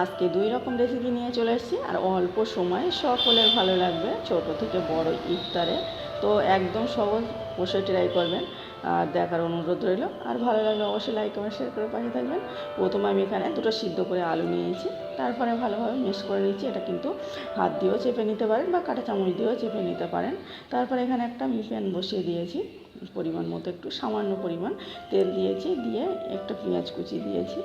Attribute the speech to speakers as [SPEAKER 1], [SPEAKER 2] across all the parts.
[SPEAKER 1] আজকে 2 রকম রেসিপি নিয়ে চলে এসেছি, আর অল্প সময়ে সকলের ভালো লাগবে, ছোট থেকে বড় ইফতারে। তো একদম সহজ, অবশ্যই ট্রাই করবেন আর দেখার অনুরোধ রইল। আর ভালো লাগলে অবশ্যই লাইক কমেন্ট শেয়ার করে পাশে থাকবেন। প্রথমে আমি এখানে 2টো সিদ্ধ করে আলু নিয়েছি, তারপরে ভালোভাবে মিক্স করে নিচ্ছি। এটা কিন্তু হাত দিয়েও চেপে নিতে পারেন বা কাঁটা চামচ দিয়েও চেপে নিতে পারেন। তারপরে এখানে একটা আমি প্যান বসিয়ে দিয়েছি, পরিমাণ মতো একটু সামান্য পরিমাণ তেল দিয়েছি, দিয়ে একটা পেঁয়াজ কুচি দিয়েছি,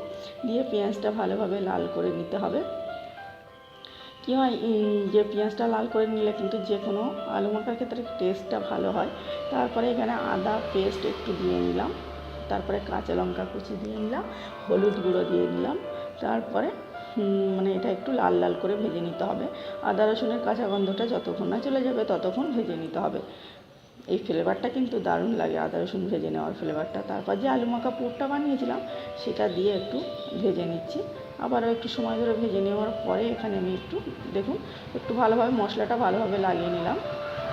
[SPEAKER 1] দিয়ে পেঁয়াজটা ভালোভাবে লাল করে নিতে হবে। কী হয়, যে পেঁয়াজটা লাল করে নিলে কিন্তু যে কোনো আলু মাখার ক্ষেত্রে টেস্টটা ভালো হয়। তারপরে এখানে আদা পেস্ট একটু দিয়ে নিলাম, তারপরে কাঁচা লঙ্কা কুচি দিয়ে নিলাম, হলুদ গুঁড়ো দিয়ে নিলাম। তারপরে মানে এটা একটু লাল লাল করে ভেজে নিতে হবে। আদা রসুনের কাঁচা গন্ধটা যতক্ষণ না চলে যাবে ততক্ষণ ভেজে নিতে হবে। এই ফ্লেভারটা কিন্তু দারুণ লাগে, আদা রসুন ভেজে নেওয়ার ফ্লেভারটা। তারপর যে আলু মাখা পুরটা বানিয়েছিলাম সেটা দিয়ে একটু ভেজে নিচ্ছি। আবারও একটু সময় ধরে ভেজে নেওয়ার পরে এখানে আমি একটু দেখুন একটু ভালোভাবে মশলাটা ভালোভাবে লাগিয়ে নিলাম।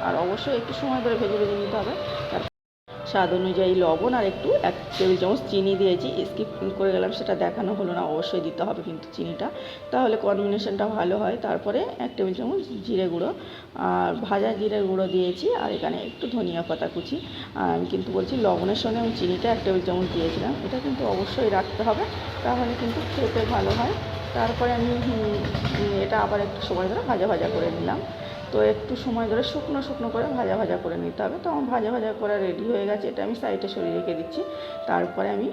[SPEAKER 1] আর অবশ্যই একটু সময় ধরে ভেজে ভেজে নিতে হবে। স্বাদ অনুযায়ী লবণ আর একটু 1 টেবিল চামচ চিনি দিয়েছি, স্কিপ করে গেলাম, সেটা দেখানো হলো না। অবশ্যই দিতে হবে কিন্তু চিনিটা, তাহলে কম্বিনেশনটা ভালো হয়। তারপরে 1 টেবিল চামচ জিরে গুঁড়ো আর ভাজা জিরে গুঁড়ো দিয়েছি, আর এখানে একটু ধনিয়া পাতা কুচি। আমি কিন্তু বলছি লবণের সঙ্গে আমি চিনিটা 1 টেবিল চামচ দিয়েছিলাম, এটা কিন্তু অবশ্যই রাখতে হবে, তাহলে কিন্তু খেতে ভালো হয়। তারপরে আমি এটা আবার একটু সময় ধরে ভাজা ভাজা করে নিলাম। তো একটু সময় ধরে শুকনো শুকনো করে ভাজা ভাজা করে নিতে হবে। তো আমার ভাজা ভাজা করা রেডি হয়ে গেছে, এটা আমি সাইডে সরিয়ে রেখে দিচ্ছি। তারপরে আমি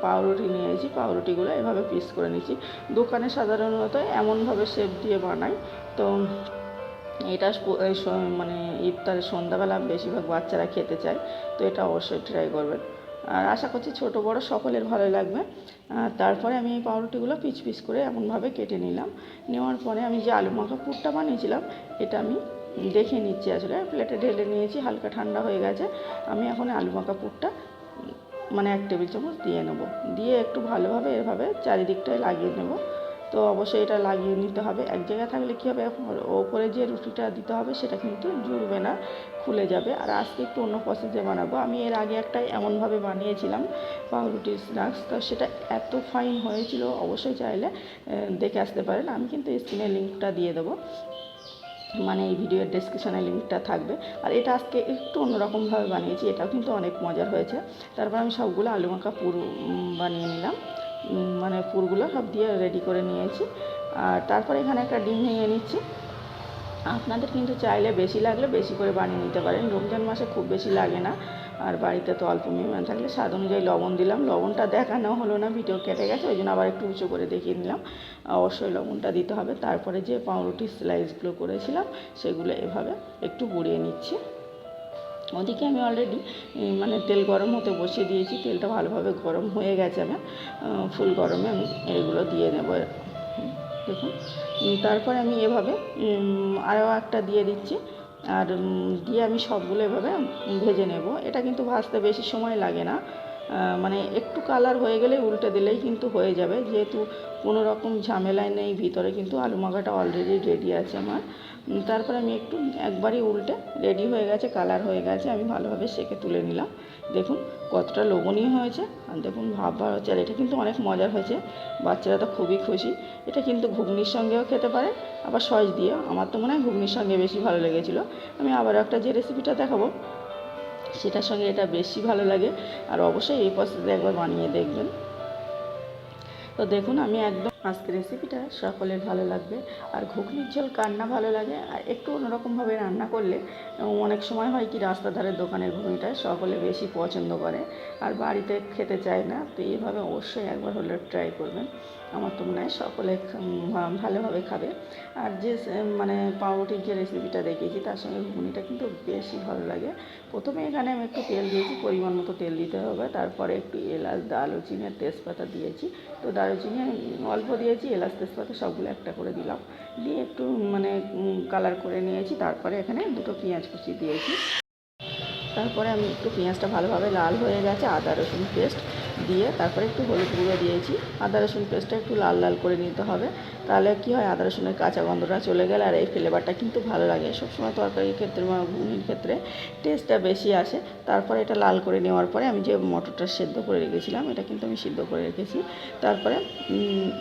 [SPEAKER 1] পাউরুটি নিয়েছি, পাউরুটিগুলো এভাবে পিস করে নিচ্ছি। দোকানে সাধারণত এমনভাবে শেপ দিয়ে বানাই। তো এটা মানে ইফতারের সন্ধ্যাবেলা বেশিরভাগ বাচ্চারা খেতে চায়, তো এটা অবশ্যই ট্রাই করবেন। আর আশা করছি ছোটো বড়ো সকলের ভালো লাগবে। তারপরে আমি এই পাউরুটিগুলো পিস পিস করে এমনভাবে কেটে নিলাম। নেওয়ার পরে আমি যে আলু মাখা পুরটা বানিয়েছিলাম এটা আমি দেখে নিচ্ছি, আসলে প্লেটে ঢেলে নিয়েছি, হালকা ঠান্ডা হয়ে গেছে। আমি এখন আলু মাখা পুরটা মানে 1 টেবিল চামচ দিয়ে নেব, দিয়ে একটু ভালোভাবে এভাবে চারিদিকটায় লাগিয়ে নেব। তো অবশ্যই এটা লাগিয়ে নিতে হবে। এক জায়গায় থাকলে কী হবে, ওপরে যে রুটিটা দিতে হবে সেটা কিন্তু জুড়বে না, খুলে যাবে। আর আজকে একটু অন্য প্রসেসে বানাবো। আমি এর আগে একটা এমনভাবে বানিয়েছিলাম পাউরুটির স্ন্যাক্স, তো সেটা এত ফাইন হয়েছিল, অবশ্যই চাইলে দেখে আসতে পারেন। আমি কিন্তু স্ক্রিনে লিঙ্কটা দিয়ে দেবো, মানে এই ভিডিওর ডেসক্রিপশানে লিঙ্কটা থাকবে। আর এটা আজকে একটু অন্যরকমভাবে বানিয়েছি, এটাও কিন্তু অনেক মজার হয়েছে। তারপর আমি সবগুলো আলু মাখা পুর বানিয়ে নিলাম, মানে পুরগুলো সব দিয়ে রেডি করে নিয়েছি। আর তারপরে এখানে একটা ডিম ভেঙে নিচ্ছি। আপনাদের কিন্তু চাইলে বেশি লাগলে বেশি করে বানিয়ে নিতে পারেন, রমজান মাসে খুব বেশি লাগে না। আর বাড়িতে তো অল্প মেহমান থাকলে স্বাদ অনুযায়ী লবণ দিলাম। লবণটা দেখানো হলো না, ভিডিও কেটে গেছে, ওই জন্য আবার একটু উঁচু করে দেখিয়ে নিলাম। অবশ্যই লবণটা দিতে হবে। তারপরে যে পাউরুটির স্লাইসগুলো করেছিলাম সেগুলো এভাবে একটু গুঁড়িয়ে নিচ্ছি। ওদিকে আমি অলরেডি মানে তেল গরম হতে বসিয়ে দিয়েছি, তেলটা ভালোভাবে গরম হয়ে গেছে। আমার ফুল গরমে আমি এগুলো দিয়ে নেব, দেখুন। তারপরে আমি এভাবে আরও একটা দিয়ে দিচ্ছি, আর দিয়ে আমি সবগুলো এভাবে ভেজে নেব। এটা কিন্তু ভাজতে বেশি সময় লাগে না, মানে একটু কালার হয়ে গেলে উল্টে দিলেই কিন্তু হয়ে যাবে, যেহেতু কোনো রকম ঝামেলায় নেই, ভিতরে কিন্তু আলু মাখাটা অলরেডি রেডি আছে আমার। তারপরে আমি একটু একবারই উল্টে, রেডি হয়ে গেছে, কালার হয়ে গেছে, আমি ভালোভাবে সেঁকে তুলে নিলাম। দেখুন কতটা লোভনীয় হয়েছে, আর দেখুন ভাব বার হচ্ছে। আর এটা কিন্তু অনেক মজার হয়েছে, বাচ্চারা তো খুবই খুশি। এটা কিন্তু ঘুগনির সঙ্গেও খেতে পারে, আবার সস দিয়ে। আমার তো মনে হয় ঘুগনির সঙ্গে বেশি ভালো লেগেছিলো। আমি আবার একটা যে রেসিপিটা দেখাবো সেটার সঙ্গে এটা বেশি ভালো লাগে, আর অবশ্যই এই প্রসেসে একবার বানিয়ে দেখবেন। তো দেখুন আমি একদম আজকের রেসিপিটা সকলের ভালো লাগবে। আর ঘুগনির ঝোল কার না ভালো লাগে, আর একটু অন্যরকমভাবে রান্না করলে অনেক সময় হয় কি, রাস্তার ধারের দোকানের ঘুগনিটা সকলে বেশি পছন্দ করে আর বাড়িতে খেতে চায় না। তো এইভাবে অবশ্যই একবার হলে ট্রাই করবেন, আমার তো মনে হয় সকলে ভালোভাবে খাবে। আর যে মানে পাউরুটির যে রেসিপিটা দেখিয়েছি তার সঙ্গে ঘুগনিটা কিন্তু বেশি ভালো লাগে। প্রথমে এখানে আমি একটু তেল দিয়েছি, পরিমাণ মতো তেল দিতে হবে। তারপরে একটু এলাচ, দারুচিনি আর তেজপাতা দিয়েছি। তো দারুচিনি অল্প দিয়েছি, এলাচ তেজপাতা সবগুলো একটা করে দিলাম, দিয়ে একটু মানে কালার করে নিয়েছি। তারপরে এখানে 2টো পেঁয়াজ কুচি দিয়েছি। তারপরে আমি একটু পেঁয়াজটা ভালোভাবে লাল হয়ে গেছে, আদা রসুন পেস্ট দিয়ে তারপরে একটু হলুদ গুঁড়ো দিয়েছি। আদা রসুন পেস্টটা একটু লাল লাল করে নিতে হবে, তাহলে কি হয় আদা রসুনের কাঁচা গন্ধটা চলে গেলে আর এই ফ্লেভারটা কিন্তু ভালো লাগে। সবসময় তরকারির ক্ষেত্রে বা ঘুগনির ক্ষেত্রে টেস্টটা বেশি আসে। তারপরে এটা লাল করে নেওয়ার পরে আমি যে মটরটা সেদ্ধ করে রেখেছিলাম, এটা কিন্তু আমি সিদ্ধ করে রেখেছি, তারপরে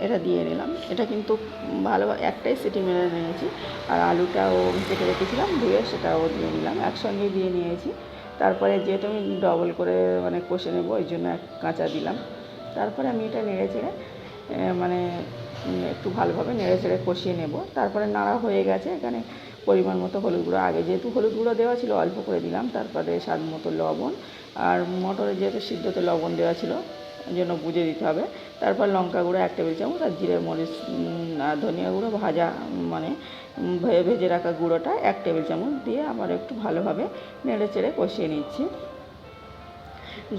[SPEAKER 1] এটা দিয়ে নিলাম। এটা কিন্তু ভালো একটাই সিটি মেরে নিয়েছি, আর আলুটাও কেটে রেখেছিলাম ধুয়ে সেটাও দিয়ে নিলাম, একসঙ্গেই দিয়ে নিয়েছি। তারপরে যেহেতু আমি ডবল করে মানে কষে নেবো ওই জন্য কাঁচা দিলাম। তারপরে আমি এটা নেড়ে চেড়ে মানে একটু ভালোভাবে নেড়ে চেড়ে কষিয়ে নেব। তারপরে নাড়া হয়ে গেছে, এখানে পরিমাণ মতো হলুদ গুঁড়ো, আগে যেহেতু হলুদ গুঁড়ো দেওয়া ছিল অল্প করে দিলাম, তারপরে স্বাদ মতো লবণ, আর মটরে যেহেতু সিদ্ধতে লবণ দেওয়া ছিল ওই জন্য বুঝে দিতে হবে। তারপর লঙ্কা গুঁড়ো 1 টেবিল চামচ, আর জিরে মরিচ আর ধনিয়া গুঁড়ো ভাজা মানে ভেজে রাখা গুঁড়োটা 1 টেবিল চামচ দিয়ে আবার একটু ভালোভাবে নেড়ে চেড়ে কষিয়ে নিচ্ছি।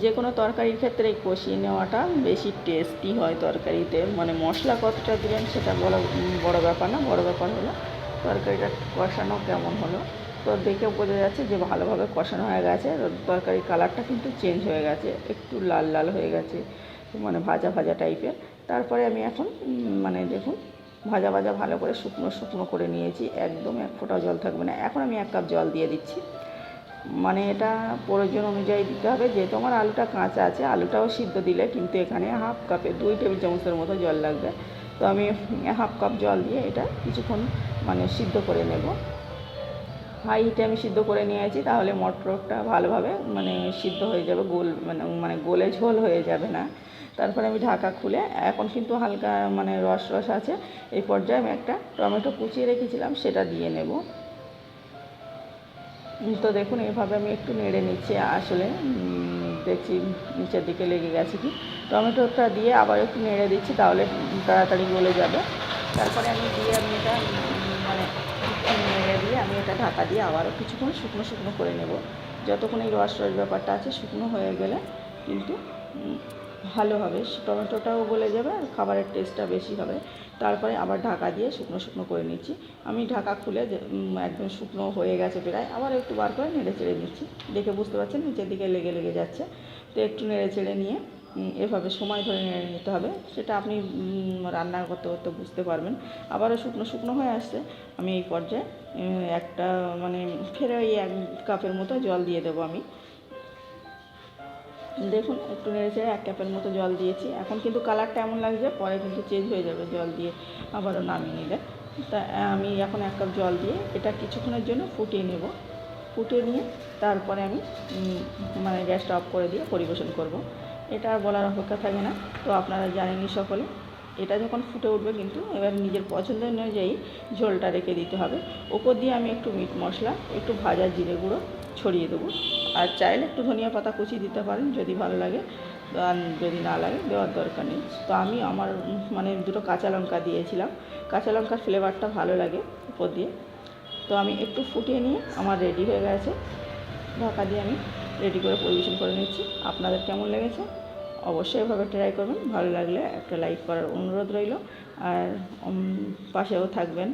[SPEAKER 1] যে কোনো তরকারির ক্ষেত্রে কষিয়ে নেওয়াটা বেশি টেস্টি হয় তরকারিতে, মানে মশলা কতটা দেবেন সেটা বড় ব্যাপার না, বড় ব্যাপার হলো তরকারিটা কষানো কেমন হলো। তো দেখে বোঝা যাচ্ছে যে ভালোভাবে কষানো হয়ে গেছে, তরকারির কালারটা কিন্তু চেঞ্জ হয়ে গেছে, একটু লাল লাল হয়ে গেছে, মানে ভাজা ভাজা টাইপের। তারপরে আমি এখন মানে দেখুন ভাজা ভাজা ভালো করে শুকনো শুকনো করে নিয়েছি, একদম 1 ফোঁটা জল থাকবে না। এখন আমি 1 কাপ জল দিয়ে দিচ্ছি, মানে এটা প্রয়োজন অনুযায়ী দিতে হবে। যেহেতু আমার আলুটা কাঁচা আছে, আলুটাও সিদ্ধ দিলে কিন্তু এখানে হাফ কাপে 2 টেবিল চামচের মতো জল লাগবে। তো আমি হাফ কাপ জল দিয়ে এটা কিছুক্ষণ মানে সিদ্ধ করে নেব। হাই হিটে আমি সিদ্ধ করে নিয়েছি, তাহলে মটরটা ভালোভাবে মানে সিদ্ধ হয়ে যাবে, মানে গোলে ঝোল হয়ে যাবে না। তারপরে আমি ঢাকা খুলে, এখন কিন্তু হালকা মানে রস রস আছে, এই পর্যায়ে আমি একটা টমেটো কুচিয়ে রেখেছিলাম সেটা দিয়ে নেব। তো দেখুন এইভাবে আমি একটু নেড়ে নিচ্ছি, আসলে দেখছি নিচের দিকে লেগে গেছে কি। টমেটোটা দিয়ে আবার একটু নেড়ে দিচ্ছি, তাহলে তাড়াতাড়ি গলে যাবে। তারপরে আমি এটা মানে নেড়ে দিয়ে আমি এটা ঢাকা দিয়ে আবারও কিছুক্ষণ শুকনো শুকনো করে নেব। যতক্ষণ এই রস রস ব্যাপারটা আছে শুকনো হয়ে গেলে কিন্তু ভালো হবে, টমেটোটাও গলে যাবে আর খাবারের টেস্টটা বেশি হবে। তারপরে আবার ঢাকা দিয়ে শুকনো শুকনো করে নিচ্ছি। আমি ঢাকা খুলে একদম শুকনো হয়ে গেছে প্রায়, আবার একটু বার করে নেড়ে চেড়ে নিচ্ছি। দেখে বুঝতে পারছেন নিচের দিকে লেগে লেগে যাচ্ছে, তো একটু নেড়ে চেড়ে নিয়ে এভাবে সময় ধরে নেড়ে নিতে হবে, সেটা আপনি রান্না করতে করতে বুঝতে পারবেন। আবারও শুকনো শুকনো হয়ে আসছে, আমি এই পর্যায়ে একটা মানে ফের ওই 1 কাপের মতো জল দিয়ে দেবো আমি। দেখুন একটু নেড়েচেড়ে 1 কাপের মতো জল দিয়েছি। এখন কিন্তু কালারটা এমন লাগছে, পরে কিন্তু চেঞ্জ হয়ে যাবে জল দিয়ে আবারও নামিয়ে নিলে। তা আমি এখন 1 কাপ জল দিয়ে এটা কিছুক্ষণের জন্য ফুটিয়ে নেব। ফুটিয়ে নিয়ে তারপরে আমি মানে গ্যাসটা অফ করে দিয়ে পরিবেশন করব। এটা আর বলার অপেক্ষা থাকে না, তো আপনারা জানেনই সকলে। এটা যখন ফুটে উঠবে কিন্তু এবার নিজের পছন্দ অনুযায়ী ঝোলটা রেখে দিতে হবে। ওপর দিয়ে আমি একটু মিট মশলা, একটু ভাজা জিরে গুঁড়ো ছড়িয়ে দেবো, আর চাইলে একটু ধনিয়া পাতা কুচি দিতে পারেন যদি ভালো লাগে, আর যদি না লাগে দেওয়ার দরকার নেই। তো আমি আমার মানে 2টো কাঁচা লঙ্কা দিয়েছিলাম, কাঁচা লঙ্কার ফ্লেভারটা ভালো লাগে উপর দিয়ে। তো আমি একটু ফুটিয়ে নিয়ে আমার রেডি হয়ে গেছে, ঢাকা দিয়ে আমি রেডি করে পরিবেশন করে নিচ্ছি। আপনাদের কেমন লেগেছে অবশ্যই এভাবে ট্রাই করবেন, ভালো লাগলে একটা লাইক করার অনুরোধ রইল, আর পাশেও থাকবেন।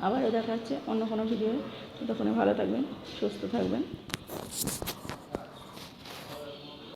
[SPEAKER 1] আবারও দেখা হচ্ছে অন্য কোনো ভিডিও, ততক্ষণে ভালো থাকবেন, সুস্থ থাকবেন।